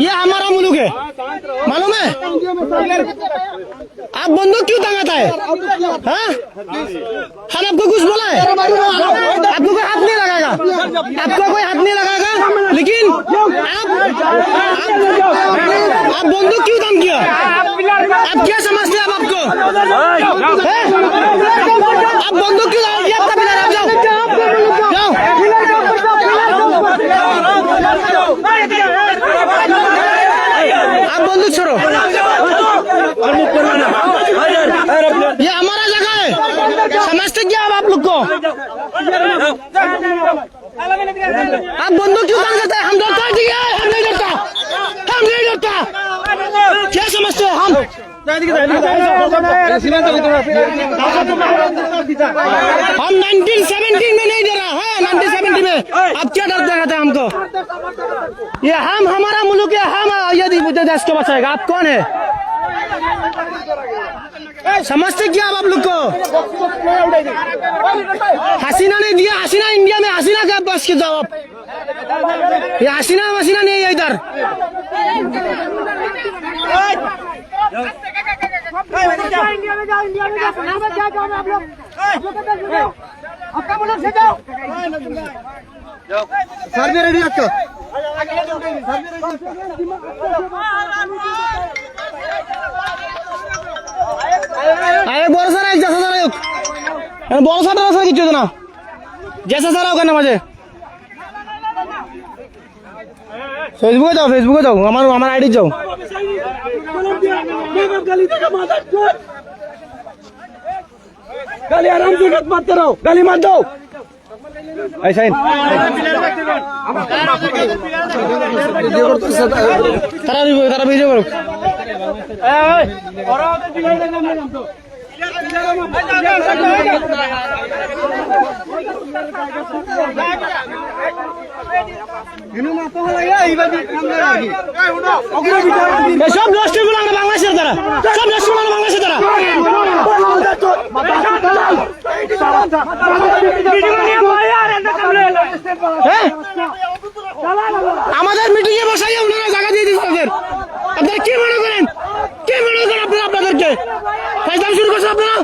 ये हमारा मुल्क है, मालूम है? आप बंदूक क्यों टांगाता है? हाँ? हम आपको कुछ बोला है? आपको कोई हाथ नहीं लगाएगा, आपको कोई हाथ नहीं लगाएगा, लेकिन आप बंदूक क्यों काम किया? आप क्या समझते हैं? आप आपको आप बंदूक क्यों लगाएंगे? आपका पिलर, आप जाओ जाओ। आप बंदूक छोड़ो, ये हमारा जगह है, समझते क्या आप लोग को? आप बंदूक क्यों काम करते हैं? हम डरता है, ठीक है? हम नहीं डरता, हम नहीं डरता। क्या समझते हैं हम? हम 1970 में नहीं डरा है, 1970 में। अब क्या डर दिखाते हैं हमको? ये हम, हमारा मुल्क है, हम यदि देश को बचाएगा। आप कौन है? समझते क्या आप लोग को? हसीना ने दिया, हसीना इंडिया में, हसीना का बस के जाओ आप। ये हसीना वसीना नहीं है इधर। इंडिया में जाओ, इंडिया में जाओ, क्या चाहोगे आप लोग? आपका मुल्क से जाओ। सर भी रेडी रखो। अरे बोल सर, एक जैसा सर बोल सर किचू ना जैसा सर होगा ना मुझे फेसबुके जाओ আমার আইডি যাও। गाली आराम से मत मारते रहो, गाली मत दो। ऐसा तारा वीडियो करो। সব নষ্ট করে আমরা বাংলাদেশের দ্বারা, সব নষ্ট করে বাংলাদেশের দ্বারা। আমাদের মিটিং এ বসাইয়া ওনারা জায়গা দিয়ে দিচ্ছে। আপনারা কি মনে করেন? কি মনে করেন আপনারা আপনাদেরকে ফাইজলাম শুরু করছেন আপনারা?